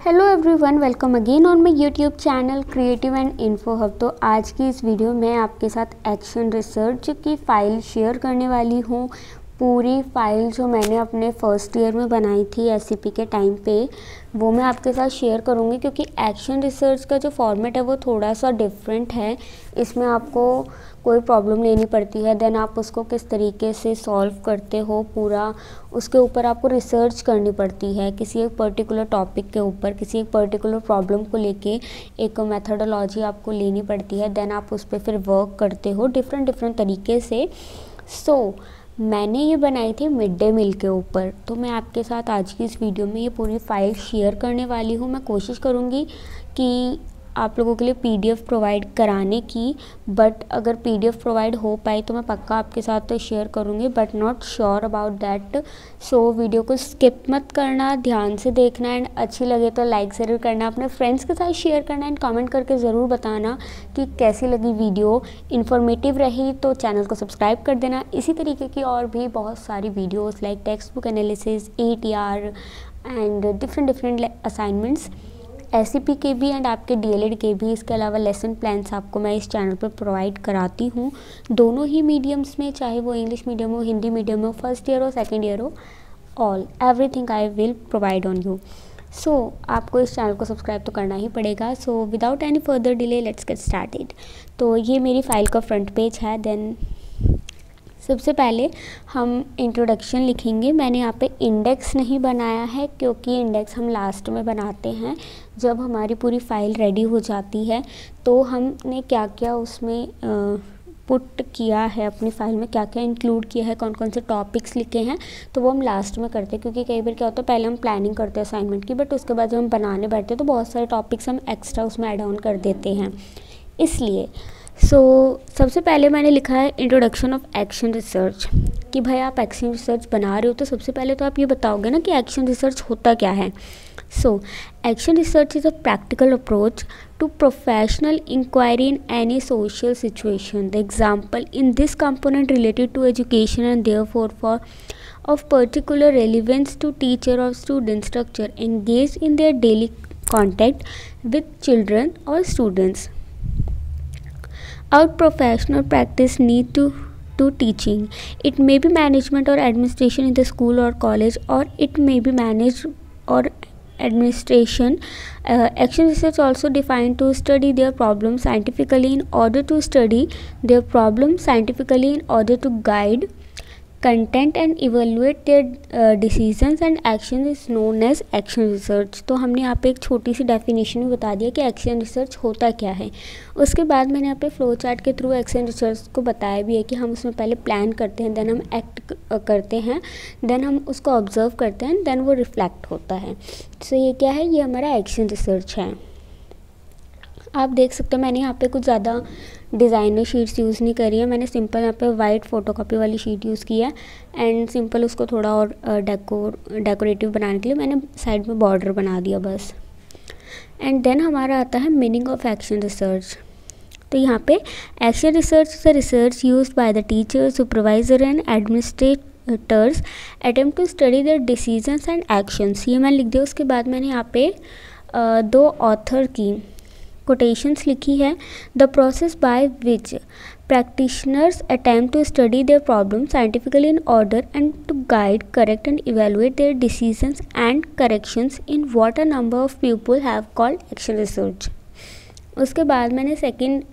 Hello everyone, welcome again on my YouTube channel creative and info hub. तो आज की इस वीडियो में आपके साथ एक्शन रिसर्च की फ़ाइल शेयर करने वाली हूँ। पूरी फाइल जो मैंने अपने फर्स्ट ईयर में बनाई थी एससीपी के टाइम पे, वो मैं आपके साथ शेयर करूँगी क्योंकि एक्शन रिसर्च का जो फॉर्मेट है वो थोड़ा सा डिफरेंट है। इसमें आपको कोई प्रॉब्लम लेनी पड़ती है, देन आप उसको किस तरीके से सॉल्व करते हो, पूरा उसके ऊपर आपको रिसर्च करनी पड़ती है। किसी एक पर्टिकुलर टॉपिक के ऊपर, किसी एक पर्टिकुलर प्रॉब्लम को लेके एक मेथडोलॉजी आपको लेनी पड़ती है, देन आप उस पर फिर वर्क करते हो डिफरेंट तरीके से। मैंने ये बनाई थी मिड डे मील के ऊपर। तो मैं आपके साथ आज की इस वीडियो में ये पूरी फाइल शेयर करने वाली हूँ। मैं कोशिश करूँगी कि आप लोगों के लिए पीडीएफ प्रोवाइड कराने की, बट अगर पीडीएफ प्रोवाइड हो पाए तो मैं पक्का आपके साथ तो शेयर करूँगी, but not sure about that. So video को स्किप मत करना, ध्यान से देखना, एंड अच्छी लगे तो लाइक ज़रूर करना, अपने फ्रेंड्स के साथ शेयर करना, एंड कमेंट करके ज़रूर बताना कि कैसी लगी वीडियो। इन्फॉर्मेटिव रही तो चैनल को सब्सक्राइब कर देना। इसी तरीके की और भी बहुत सारी videos like text book analysis, ATR and different assignments, SCP के भी एंड आपके डीएलएड के भी। इसके अलावा लेसन प्लान्स आपको मैं इस चैनल पर प्रोवाइड कराती हूँ, दोनों ही मीडियम्स में, चाहे वो इंग्लिश मीडियम हो, हिंदी मीडियम हो, फर्स्ट ईयर हो, सेकंड ईयर हो, all everything I will provide on you. So आपको इस चैनल को सब्सक्राइब तो करना ही पड़ेगा। So without any further delay let's get started. तो ये मेरी फाइल का फ्रंट पेज है। देन सबसे पहले हम इंट्रोडक्शन लिखेंगे। मैंने यहाँ पे इंडेक्स नहीं बनाया है क्योंकि इंडेक्स हम लास्ट में बनाते हैं जब हमारी पूरी फाइल रेडी हो जाती है। तो हमने क्या क्या उसमें पुट किया है, अपनी फाइल में क्या क्या इंक्लूड किया है, कौन कौन से टॉपिक्स लिखे हैं, तो वो हम लास्ट में करते हैं। क्योंकि कई बार क्या होता है, पहले हम प्लानिंग करते हैं असाइनमेंट की, बट उसके बाद जब हम बनाने बैठते हैं तो बहुत सारे टॉपिक्स हम एक्स्ट्रा उसमें ऐड ऑन कर देते हैं, इसलिए। सबसे पहले मैंने लिखा है इंट्रोडक्शन ऑफ एक्शन रिसर्च, कि भाई आप एक्शन रिसर्च बना रहे हो तो सबसे पहले तो आप ये बताओगे ना कि एक्शन रिसर्च होता क्या है। Action research is a practical approach to professional inquiry in any social situation. The example in this component related to education and therefore for of particular relevance to teacher or student structure engaged in their daily contact with children or students. Our professional practice need to teaching. It may be management or administration in the school or college, or it may be managed or administration. Action research also defined to study their problem scientifically in order to study their problem scientifically in order to guide content and evaluate their decisions and action is known as action research. तो हमने यहाँ पे एक छोटी सी definition में बता दिया कि एक्शन रिसर्च होता क्या है। उसके बाद मैंने यहाँ पे फ्लो चार्ट के थ्रू एक्शन रिसर्च को बताया भी है कि हम उसमें पहले प्लान करते हैं, देन हम एक्ट करते हैं, देन हम उसको ऑब्जर्व करते हैं, देन वो रिफ्लेक्ट होता है। सो ये क्या है, ये हमारा एक्शन रिसर्च है। आप देख सकते हो मैंने यहाँ पे कुछ ज़्यादा डिज़ाइनर शीट्स यूज़ नहीं करी है, मैंने सिंपल यहाँ पे वाइट फ़ोटोकॉपी वाली शीट यूज़ की है, एंड सिंपल उसको थोड़ा और डेकोरेटिव बनाने के लिए मैंने साइड में बॉर्डर बना दिया बस। एंड देन हमारा आता है मीनिंग ऑफ एक्शन रिसर्च। तो यहाँ पे action research is a research used by the teacher, supervisor and administrators attempt to study their decisions and actions. ये मैंने लिख दिया। उसके बाद मैंने यहाँ पे दो ऑथर की कोटेशंस लिखी है। The process by which practitioners attempt to study their problems scientifically in order and to guide, correct and evaluate their decisions and corrections in what a number of people have called action research. उसके बाद मैंने second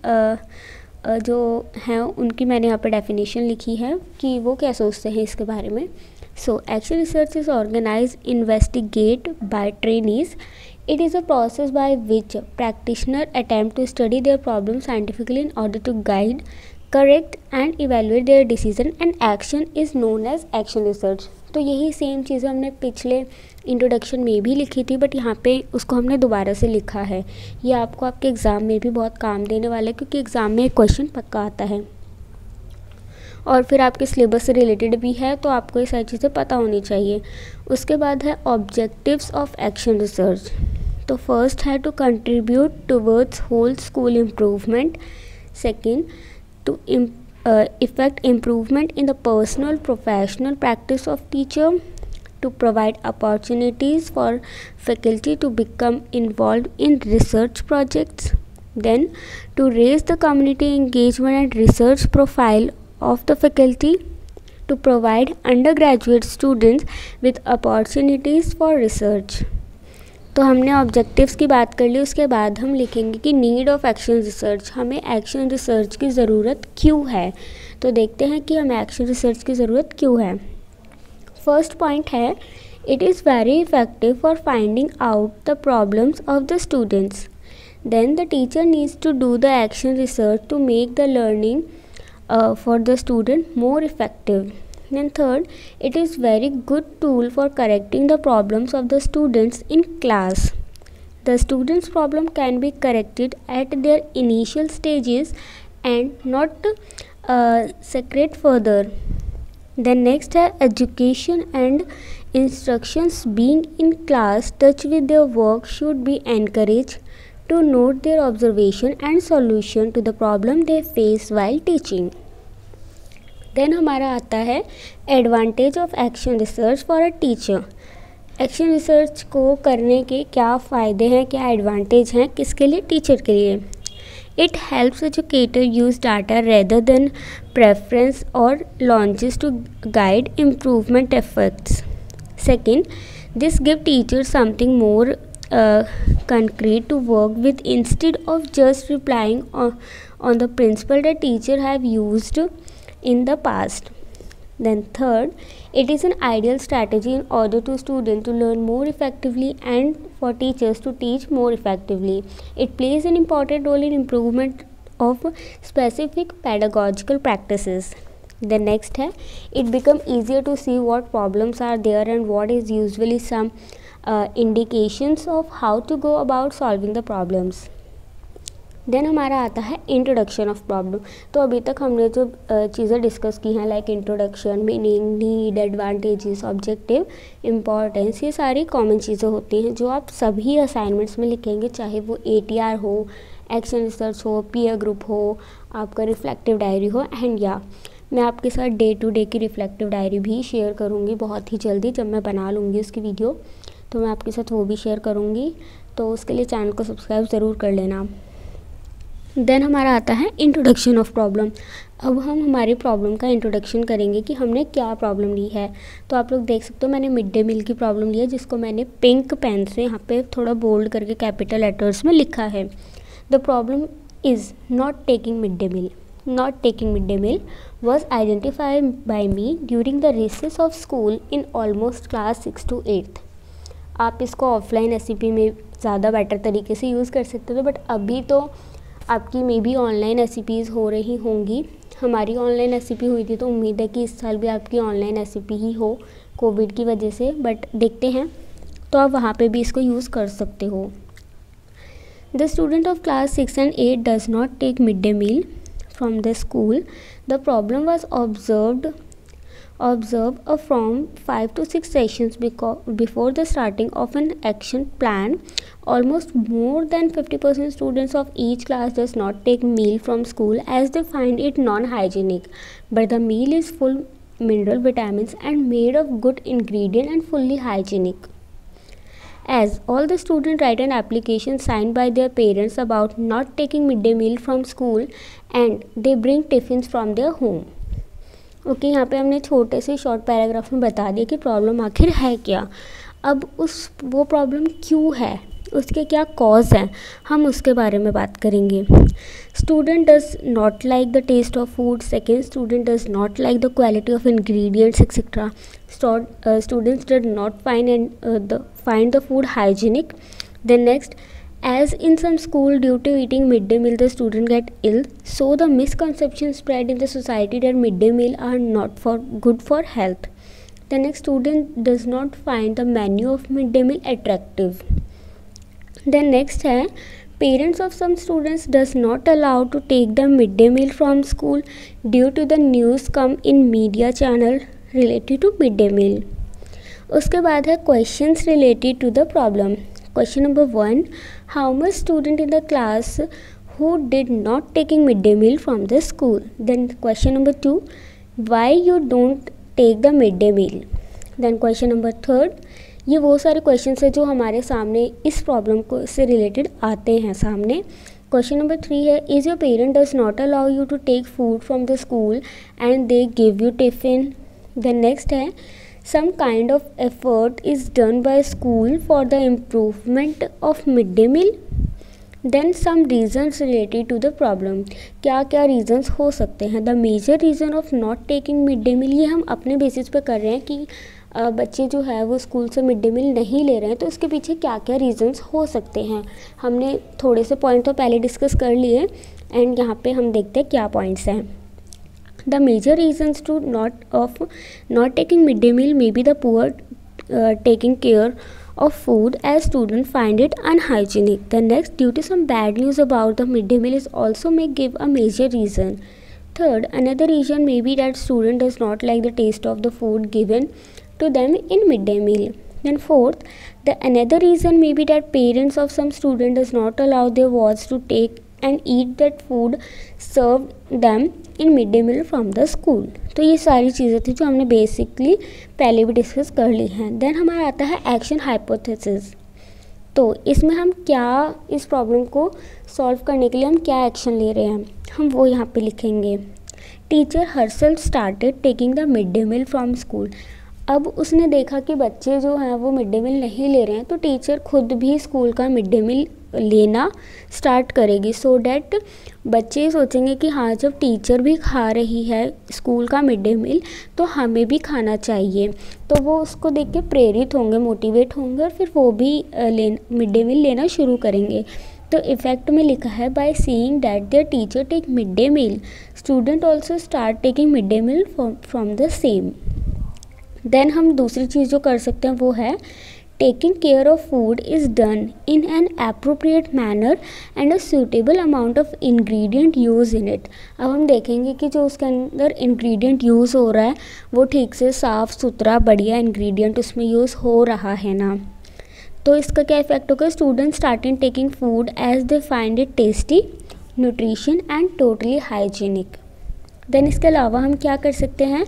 जो हैं उनकी मैंने यहाँ पे definition लिखी है कि वो क्या सोचते हैं इसके बारे में। Action research is organized, investigate by trainees. It is a process by which practitioners attempt to study their problems scientifically in order to guide, correct and evaluate their decision and action is known as action research. तो यही same चीज़ें हमने पिछले introduction में भी लिखी थी, but यहाँ पे उसको हमने दोबारा से लिखा है। ये आपको आपके एग्ज़ाम में भी बहुत काम देने वाला है, क्योंकि एग्ज़ाम में एक क्वेश्चन पक्का आता है और फिर आपके सिलेबस से रिलेटेड भी है, तो आपको ये सारी चीज़ें पता होनी चाहिए। उसके बाद है ऑब्जेक्टिव्स ऑफ एक्शन रिसर्च। तो फर्स्ट है to contribute towards whole school improvement, second to effect improvement in the personal professional practice of teacher, to provide opportunities for faculty to become involved in research projects. Then, to raise the community engagement and research profile of the faculty, to provide undergraduate students with opportunities for research. तो हमने objectives की बात कर ली, उसके बाद हम लिखेंगे कि नीड ऑफ एक्शन रिसर्च, हमें एक्शन रिसर्च की ज़रूरत क्यों है. तो देखते हैं कि हमें एक्शन रिसर्च की ज़रूरत क्यों है. फर्स्ट पॉइंट है, it is very effective for finding out the problems of the students. Then the teacher needs to do the action research to make the learning for the student more effective. Then third, it is very good tool for correcting the problems of the students in class. The students' problem can be corrected at their initial stages and not secret further. Then next है education and instructions. Being in class touch with their work should be encouraged to note their observation and solution to the problem they face while teaching. Then हमारा आता है advantage of action research for a teacher. Action research को करने के क्या फ़ायदे हैं, क्या एडवांटेज हैं, किसके लिए, टीचर के लिए. It helps educator use data rather than preference और launches to guide improvement efforts. Second, this give teacher something more concrete to work with instead of just relying on the principle that teacher have used in the past. Then third, it is an ideal strategy in order to students to learn more effectively and for teachers to teach more effectively. It plays an important role in improvement of specific pedagogical practices. The next है, it become easier to see what problems are there and what is usually some indications of how to go about solving the problems. Then हमारा आता है introduction of problem. तो अभी तक हमने जो चीज़ें डिस्कस की हैं like introduction, meaning, need, advantages, objective, importance, ये सारी कॉमन चीज़ें होती हैं जो आप सभी असाइनमेंट्स में लिखेंगे, चाहे वो ATR हो, एक्शन रिसर्च हो, पीयर ग्रुप हो, आपका रिफ्लेक्टिव डायरी हो. एंड या मैं आपके साथ डे टू डे की रिफ्लेक्टिव डायरी भी शेयर करूँगी बहुत ही जल्दी, जब मैं बना लूँगी उसकी वीडियो तो मैं आपके साथ वो भी शेयर करूँगी. तो उसके लिए चैनल को सब्सक्राइब ज़रूर कर लेना. देन हमारा आता है इंट्रोडक्शन ऑफ प्रॉब्लम. अब हम हमारी प्रॉब्लम का इंट्रोडक्शन करेंगे कि हमने क्या प्रॉब्लम ली है. तो आप लोग देख सकते हो मैंने मिड डे मील की प्रॉब्लम ली है, जिसको मैंने पिंक पेन से यहाँ पे थोड़ा बोल्ड करके कैपिटल लेटर्स में लिखा है. The problem is not taking mid day meal. Not taking midday meal was identified by me during the recess of school in almost class 6 to 8. आप इसको ऑफलाइन SCP में ज़्यादा बेटर तरीके से यूज़ कर सकते थे, बट अभी तो आपकी मे बी ऑनलाइन SCPs हो रही होंगी. हमारी ऑनलाइन SCP हुई थी, तो उम्मीद है कि इस साल भी आपकी ऑनलाइन SCP ही हो कोविड की वजह से, बट देखते हैं. तो आप वहाँ पे भी इसको यूज़ कर सकते हो. The student of class 6 and 8 does not take mid day meal from the school. The problem was observed from 5 to 6 sessions before the starting of an action plan. Almost more than 50% students of each class does not take meal from school as they find it non-hygienic, but the meal is full mineral vitamins and made of good ingredient and fully hygienic. As all the students write an application signed by their parents about not taking midday meal from school and they bring tiffins from their home. Okay, यहाँ पे हमने छोटे से short paragraph में बता दिया कि problem आखिर है क्या. अब वो प्रॉब्लम क्यों है, उसके क्या कॉज हैं, हम उसके बारे में बात करेंगे. Student does not like the test of food. Second, student does not like the quality of ingredients etcetera. Students did not find the food hygienic. Then next, as in some school due to eating midday meal the student get ill, so the misconception spread in the society that midday meal are not good for health. The next, student does not find the menu of midday meal attractive. Then next है, parents of some students does not allow to take the midday meal from school due to the news come in media channel related to midday meal. उसके बाद है questions related to the problem. Question number 1, how much student in the class who did not taking midday meal from the school. Then question number 2, why you don't take the midday meal. Then question number third, ये वो सारे question है जो हमारे सामने इस problem को से रिलेटेड आते हैं सामने। क्वेश्चन नंबर 3 है, is your parent does not allow you to take food from the school and they give you tiffin. Then next है, some kind of effort is done by school for the improvement of mid day meal. Then some reasons related to the problem, क्या क्या reasons हो सकते हैं। The major reason of not taking mid day meal, ये हम अपने basis पे कर रहे हैं कि बच्चे जो है वो स्कूल से मिड डे मील नहीं ले रहे हैं, तो इसके पीछे क्या क्या रीजंस हो सकते हैं। हमने थोड़े से पॉइंट तो पहले डिस्कस कर लिए एंड यहाँ पे हम देखते हैं क्या पॉइंट्स हैं। The major reasons to not taking mid day meal may be the poor taking care of food as students find it unhygienic. The next, due to some bad news about the midday meal is also may give a major reason. Third, another reason may be that student does not like the taste of the food given to them in midday meal. Then fourth, the another reason may be that parents of some student does not allow their wards to take and eat that food served them in midday meal from the school. तो ये सारी चीज़ें थी जो हमने basically पहले भी discuss कर ली हैं। देन हमारा आता है एक्शन हाइपोथेसिस। तो इसमें हम क्या, इस प्रॉब्लम को सॉल्व करने के लिए हम क्या एक्शन ले रहे हैं, हम वो यहाँ पे लिखेंगे। Teacher herself started taking the mid day meal from school. अब उसने देखा कि बच्चे जो हैं वो मिड डे मील नहीं ले रहे हैं, तो टीचर खुद भी स्कूल का मिड डे मील लेना स्टार्ट करेगी, सो डैट बच्चे सोचेंगे कि हाँ, जब टीचर भी खा रही है स्कूल का मिड डे मील तो हमें भी खाना चाहिए। तो वो उसको देख के प्रेरित होंगे, मोटिवेट होंगे और फिर वो भी मिड डे मील लेना शुरू करेंगे। तो इफेक्ट में लिखा है, by seeing that their teacher take mid day meal student also start taking mid day meal from the same. Then हम दूसरी चीज़ जो कर सकते हैं वो है, taking care of food is done in an appropriate manner and a suitable amount of ingredient use in it. अब हम देखेंगे कि जो उसके अंदर इंग्रेडिएंट यूज़ हो रहा है वो ठीक से साफ़ सुथरा बढ़िया इंग्रेडिएंट उसमें यूज़ हो रहा है ना। तो इसका क्या इफेक्ट होगा, student starting taking food as they find it tasty, nutrition and totally hygienic. Then इसके अलावा हम क्या कर सकते हैं,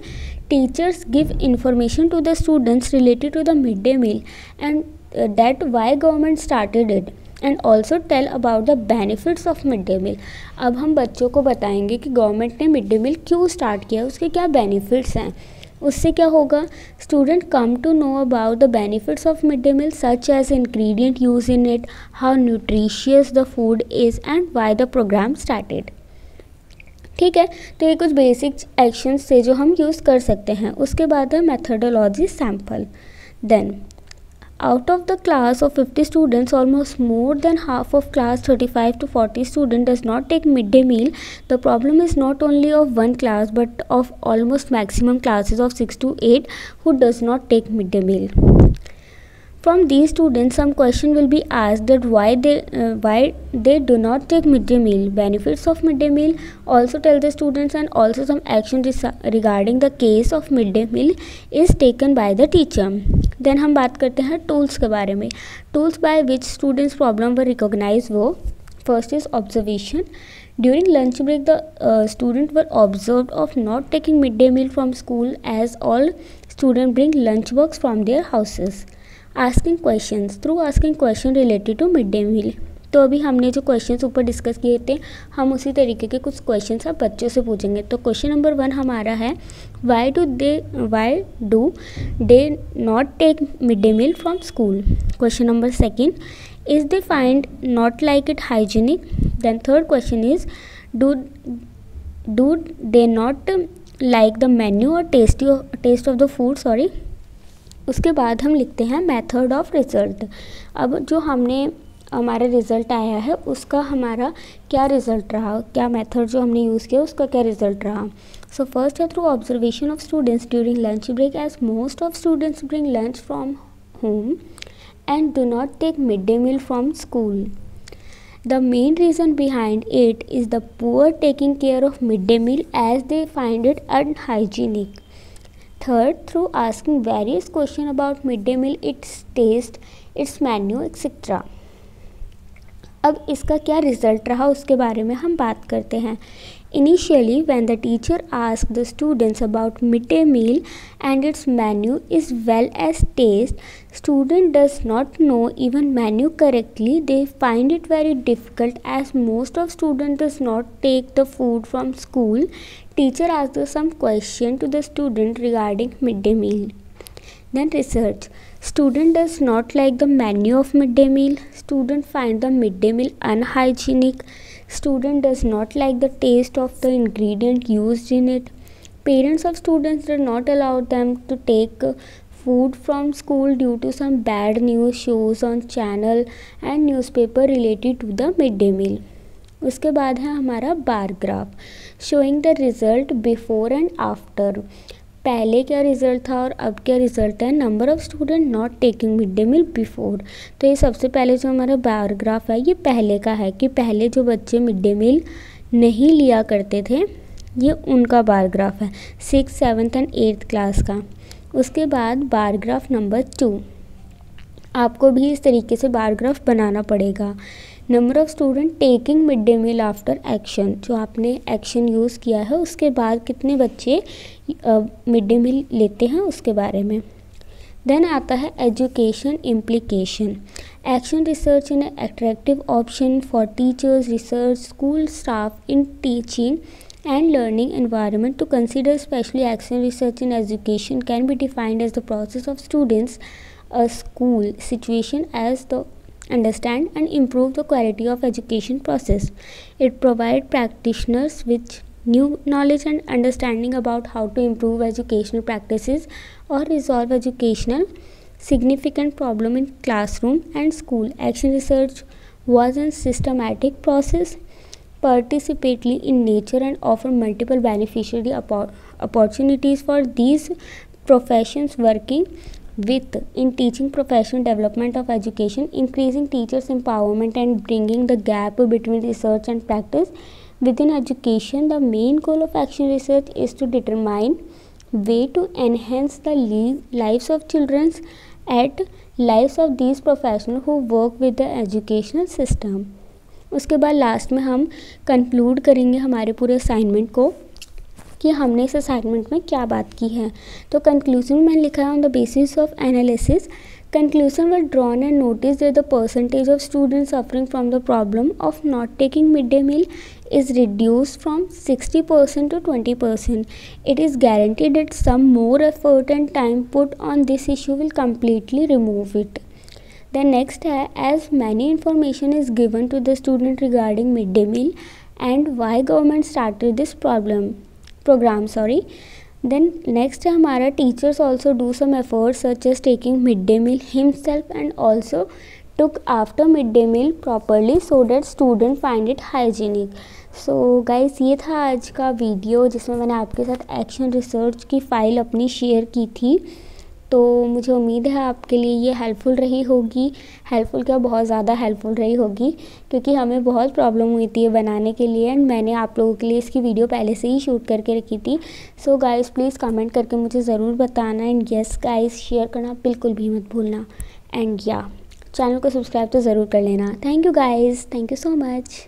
teachers give information to the students related to the mid day meal and that why government started it and also tell about the benefits of mid day meal. अब हम बच्चों को बताएंगे कि गवर्नमेंट ने मिड डे मील क्यों start किया, उसके क्या बेनिफिट्स हैं। उससे क्या होगा, student come to know about the benefits of mid day meal such as ingredient use in it, how nutritious the food is and why the programme started. ठीक है, तो ये कुछ बेसिक एक्शंस थे जो हम यूज़ कर सकते हैं। उसके बाद है methodology sample. Then out of the class of 50 students, almost more than half of class 35 to 40 students does not take midday meal. The problem is not only of one class but of almost maximum classes of 6 to 8 who does not take midday meal. From these students, some question will be asked that why they do not take midday meal, benefits of midday meal, also tell the students, and also some action regarding the case of midday meal is taken by the teacher. Then हम बात करते हैं tools के बारे में। Tools by which students problem were recognized वो, first is observation. During lunch break, the student were observed of not taking midday meal from school as all students bring lunch box from their houses. Asking questions, through asking question related to mid day meal. तो अभी हमने जो questions ऊपर discuss किए थे, हम उसी तरीके के कुछ क्वेश्चंस अब बच्चों से पूछेंगे। तो क्वेश्चन नंबर 1 हमारा है, why do they not take mid day meal from school. Question number 2, is they find not like it hygienic. Then third question is, do they not like the menu और taste of the food, sorry. उसके बाद हम लिखते हैं method of result. अब जो हमारा result आया है उसका हमारा क्या रिज़ल्ट रहा, क्या मेथड जो हमने यूज़ किया उसका क्या रिज़ल्ट रहा। सो फर्स्ट है, through observation of students during lunch break as most of students bring lunch from home and do not take mid day meal from school. The main reason behind it is the poor taking care of midday meal as they find it unhygienic. Third, through asking various questions about midday meal, its taste, its menu, etc. अब इसका क्या result रहा उसके बारे में हम बात करते हैं। Initially, when the teacher asked the students about midday meal and its menu as well as taste, student does not know even menu correctly. They find it very difficult as most of students does not take the food from school. Teacher asked some question to the student regarding midday meal. Then research. Student does not like the menu of midday meal. Student find the midday meal unhygienic. Student does not like the taste of the ingredient used in it. Parents of students do not allow them to take food from school due to some bad news shows on channel and newspaper related to the midday meal. उसके बाद है हमारा bar graph showing the result before and after. पहले क्या result था और अब क्या रिज़ल्ट है। Number of student not taking mid day meal before, तो ये सबसे पहले जो हमारा बार ग्राफ है ये पहले का है कि पहले जो बच्चे मिड डे मील नहीं लिया करते थे ये उनका बार ग्राफ है 6th 7th and 8th class का। उसके बाद बार ग्राफ नंबर 2, आपको भी इस तरीके से बार ग्राफ बनाना पड़ेगा। Number of student taking mid day meal after action, जो आपने एक्शन यूज़ किया है उसके बाद कितने बच्चे मिड डे मील लेते हैं उसके बारे में। देन आता है education implication. Action research in attractive option for teachers, research, school staff in teaching and learning environment to consider. Especially action research in education can be defined as the process of students a school situation as the understand and improve the quality of education process. It provides practitioners with new knowledge and understanding about how to improve educational practices or resolve educational significant problem in classroom and school. Action research was a systematic process, participatory in nature and offer multiple beneficiary opportunities for these professions working with in teaching professional development of education, increasing teachers empowerment and bringing the gap between research and practice within education. The main goal of action research is to determine way to enhance the lives of children at lives of these professionals who work with the educational system. उसके बाद last में हम conclude करेंगे हमारे पूरे assignment को कि हमने इस असाइनमेंट में क्या बात की है। तो कंक्लूजन में लिखा है on the basis of analysis conclusion were drawn and noticed that the percentage of students suffering from the problem of not taking midday meal is reduced from 60% to 20%. It is guaranteed that some more effort and time put on this issue will completely remove it. The next है as many information is given to the student regarding midday meal and why government started this program. Then next है हमारा teachers also do some efforts such as taking midday meal himself and also took after midday meal properly so that student find it hygienic. So guys ये था आज का video जिसमें मैंने आपके साथ एक्शन रिसर्च की फ़ाइल अपनी शेयर की थी। तो मुझे उम्मीद है आपके लिए ये हेल्पफुल रही होगी। हेल्पफुल क्या, बहुत ज़्यादा हेल्पफुल रही होगी क्योंकि हमें बहुत प्रॉब्लम हुई थी ये बनाने के लिए एंड मैंने आप लोगों के लिए इसकी वीडियो पहले से ही शूट करके रखी थी। सो गाइस प्लीज़ कमेंट करके मुझे ज़रूर बताना एंड यस गाइस शेयर करना बिल्कुल भी मत भूलना एंड या चैनल को सब्सक्राइब तो ज़रूर कर लेना। Thank you guys, thank you so much.